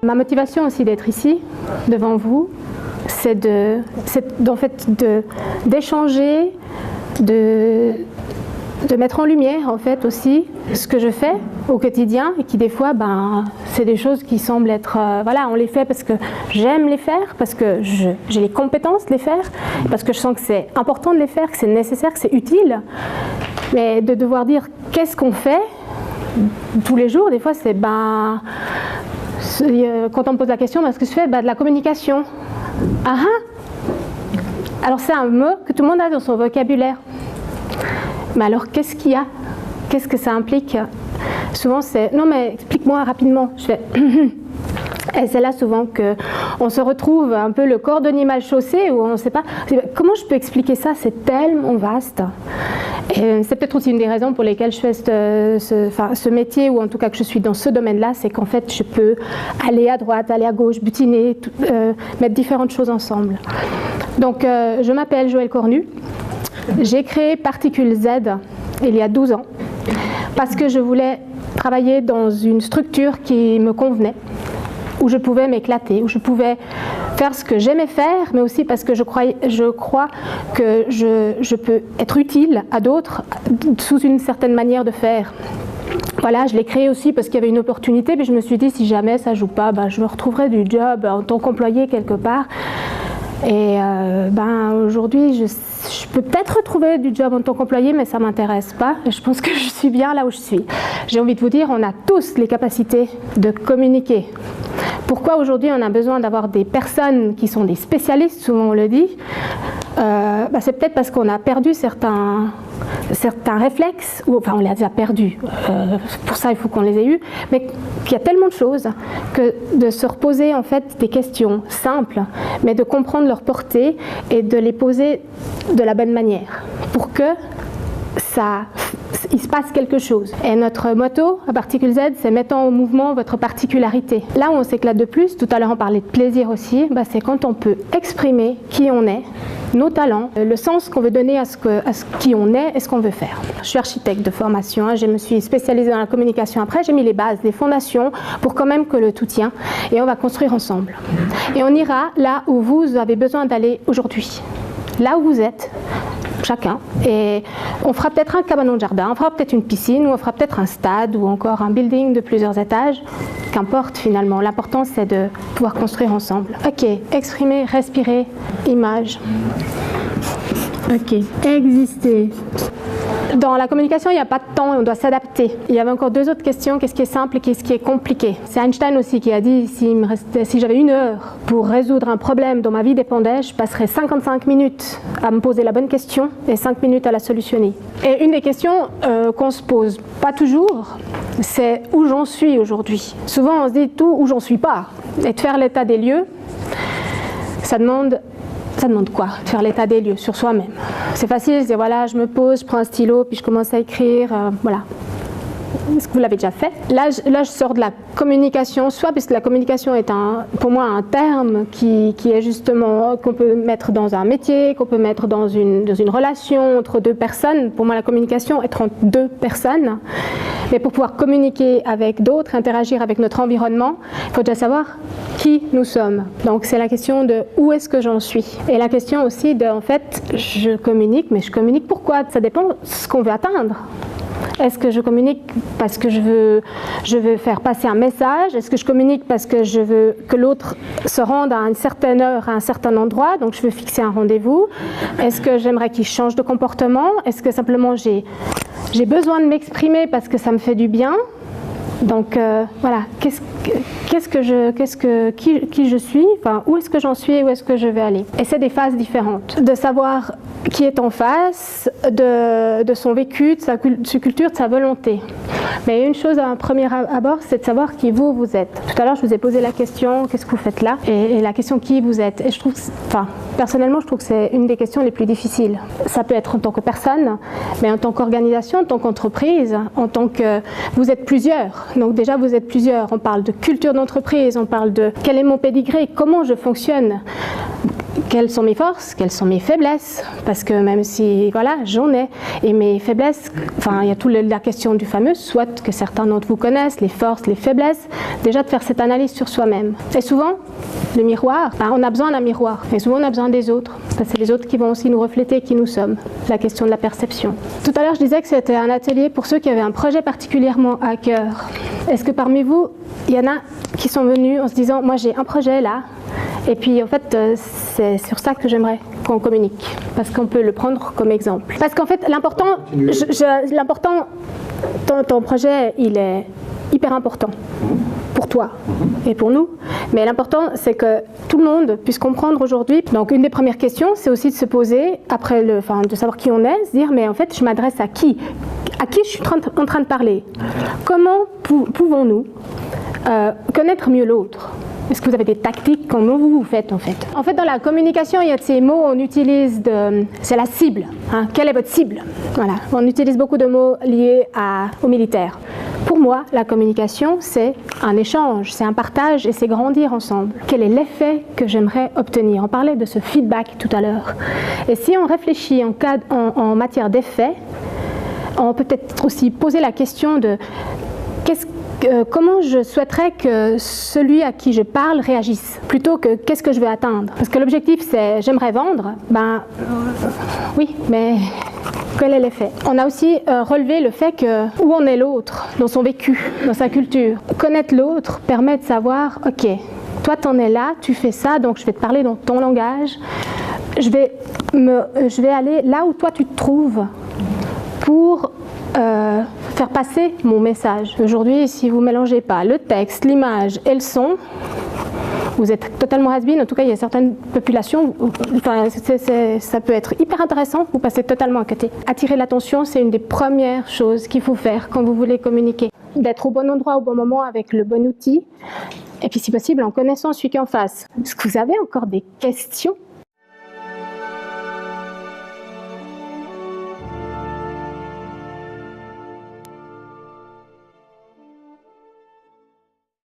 Ma motivation aussi d'être ici, devant vous, c'est d'échanger, de mettre en lumière en fait aussi ce que je fais au quotidien et qui des fois c'est des choses qui semblent être voilà, on les fait parce que j'aime les faire, parce que j'ai les compétences de les faire, parce que je sens que c'est important de les faire, que c'est nécessaire, que c'est utile, mais de devoir dire qu'est-ce qu'on fait tous les jours, des fois c'est quand on me pose la question ce que je fais, de la communication. Alors c'est un mot que tout le monde a dans son vocabulaire. Mais alors, qu'est-ce qu'il y a? Qu'est-ce que ça implique? Souvent, c'est « Non, mais explique-moi rapidement. » Je fais « Et c'est là souvent qu'on se retrouve un peu le cordonnier mal chaussé, où on ne sait pas « Comment je peux expliquer ça? C'est tellement vaste. » Et c'est peut-être aussi une des raisons pour lesquelles je fais ce métier, ou en tout cas que je suis dans ce domaine-là, c'est qu'en fait, je peux aller à droite, aller à gauche, butiner, mettre différentes choses ensemble. Donc, je m'appelle Joëlle Cornu. J'ai créé Particule Z il y a 12 ans parce que je voulais travailler dans une structure qui me convenait, où je pouvais m'éclater, où je pouvais faire ce que j'aimais faire, mais aussi parce que je crois que je peux être utile à d'autres sous une certaine manière de faire. Voilà, je l'ai créé aussi parce qu'il y avait une opportunité, mais je me suis dit si jamais ça ne joue pas, je me retrouverai du job en tant qu'employé quelque part. Et aujourd'hui, je peux peut-être retrouver du job en tant qu'employé, mais ça ne m'intéresse pas. Et je pense que je suis bien là où je suis. J'ai envie de vous dire, on a tous les capacités de communiquer. Pourquoi aujourd'hui on a besoin d'avoir des personnes qui sont des spécialistes, souvent on le dit, c'est peut-être parce qu'on a perdu certains réflexes, ou enfin on les a déjà perdus, pour ça il faut qu'on les ait eus, mais qu'il y a tellement de choses que de se reposer en fait des questions simples, mais de comprendre leur portée et de les poser de la bonne manière, pour que il se passe quelque chose. Et notre motto à Particule Z, c'est « Mettant en mouvement votre particularité ». Là où on s'éclate de plus, tout à l'heure on parlait de plaisir aussi, c'est quand on peut exprimer qui on est, nos talents, le sens qu'on veut donner à qui on est et ce qu'on veut faire. Je suis architecte de formation, je me suis spécialisée dans la communication. Après, j'ai mis les bases, les fondations pour quand même que le tout tient. Et on va construire ensemble. Et on ira là où vous avez besoin d'aller aujourd'hui. Là où vous êtes, chacun, et on fera peut-être un cabanon de jardin, on fera peut-être une piscine, ou on fera peut-être un stade, ou encore un building de plusieurs étages, qu'importe finalement. L'important c'est de pouvoir construire ensemble. Ok, exprimer, respirer, image. Ok, exister. Dans la communication, il n'y a pas de temps et on doit s'adapter. Il y avait encore deux autres questions, qu'est-ce qui est simple et qu'est-ce qui est compliqué. C'est Einstein aussi qui a dit, si j'avais 1 heure pour résoudre un problème dont ma vie dépendait, je passerais 55 minutes à me poser la bonne question et 5 minutes à la solutionner. Et une des questions qu'on se pose, pas toujours, c'est où j'en suis aujourd'hui. Souvent on se dit tout où j'en suis pas. Et de faire l'état des lieux, ça demande quoi? De faire l'état des lieux sur soi-même. C'est facile, je dis voilà, je me pose, je prends un stylo, puis je commence à écrire, voilà. Est-ce que vous l'avez déjà fait? Là, je sors de la communication, soit puisque la communication est pour moi un terme qui est justement, qu'on peut mettre dans un métier, qu'on peut mettre dans une relation entre deux personnes. Pour moi, la communication est entre deux personnes. Mais pour pouvoir communiquer avec d'autres, interagir avec notre environnement, il faut déjà savoir qui nous sommes. Donc c'est la question de où est-ce que j'en suis. Et la question aussi de, en fait, je communique, mais je communique pourquoi? Ça dépend de ce qu'on veut atteindre. Est-ce que je communique parce que je veux faire passer un message? Est-ce que je communique parce que je veux que l'autre se rende à une certaine heure, à un certain endroit, donc je veux fixer un rendez-vous? Est-ce que j'aimerais qu'il change de comportement? Est-ce que simplement j'ai besoin de m'exprimer parce que ça me fait du bien? Donc voilà, qui je suis, enfin, où est-ce que j'en suis et où est-ce que je vais aller. Et c'est des phases différentes. De savoir qui est en face, de son vécu, de sa culture, de sa volonté. Mais une chose à un premier abord, c'est de savoir qui vous êtes. Tout à l'heure, je vous ai posé la question, qu'est-ce que vous faites là? Et la question qui vous êtes. Et je trouve, personnellement, je trouve que c'est une des questions les plus difficiles. Ça peut être en tant que personne, mais en tant qu'organisation, en tant qu'entreprise, en tant que... Vous êtes plusieurs. Donc déjà, vous êtes plusieurs. On parle de culture d'entreprise, on parle de quel est mon pédigré, comment je fonctionne, quelles sont mes forces, quelles sont mes faiblesses, parce que même si, voilà, j'en ai, et mes faiblesses, enfin, il y a toute la question du fameux, soit que certains d'entre vous connaissent, les forces, les faiblesses, déjà de faire cette analyse sur soi-même. Et souvent, le miroir, on a besoin d'un miroir, et souvent on a besoin des autres, parce que c'est les autres qui vont aussi nous refléter qui nous sommes, la question de la perception. Tout à l'heure, je disais que c'était un atelier pour ceux qui avaient un projet particulièrement à cœur. Est-ce que parmi vous, il y en a qui sont venus en se disant, moi j'ai un projet là, et puis en fait c'est sur ça que j'aimerais qu'on communique, parce qu'on peut le prendre comme exemple. Parce qu'en fait l'important, ton projet il est hyper important pour toi et pour nous, mais l'important c'est que tout le monde puisse comprendre aujourd'hui. Donc une des premières questions c'est aussi de se poser, après de savoir qui on est, se dire mais en fait je m'adresse à qui je suis en train de parler. Comment pouvons-nous connaître mieux l'autre? Est-ce que vous avez des tactiques? Comment vous faites en fait? En fait, dans la communication, il y a de ces mots, on utilise c'est la cible. Hein. Quelle est votre cible? Voilà. On utilise beaucoup de mots liés aux militaires. Pour moi, la communication, c'est un échange, c'est un partage et c'est grandir ensemble. Quel est l'effet que j'aimerais obtenir? On parlait de ce feedback tout à l'heure. Et si on réfléchit en matière d'effet, on peut peut-être aussi poser la question de comment je souhaiterais que celui à qui je parle réagisse, plutôt que qu'est-ce que je veux atteindre. Parce que l'objectif c'est j'aimerais vendre, oui, mais quel est l'effet? On a aussi relevé le fait que où en est l'autre dans son vécu, dans sa culture. Connaître l'autre permet de savoir, ok, toi t'en es là, tu fais ça, donc je vais te parler dans ton langage, je vais aller là où toi tu te trouves pour faire passer mon message. Aujourd'hui, si vous ne mélangez pas le texte, l'image et le son, vous êtes totalement has-been. En tout cas, il y a certaines populations, ça peut être hyper intéressant, vous passez totalement à côté. Attirer l'attention, c'est une des premières choses qu'il faut faire quand vous voulez communiquer. D'être au bon endroit, au bon moment, avec le bon outil, et puis si possible, en connaissant celui qui est en face. Est-ce que vous avez encore des questions ?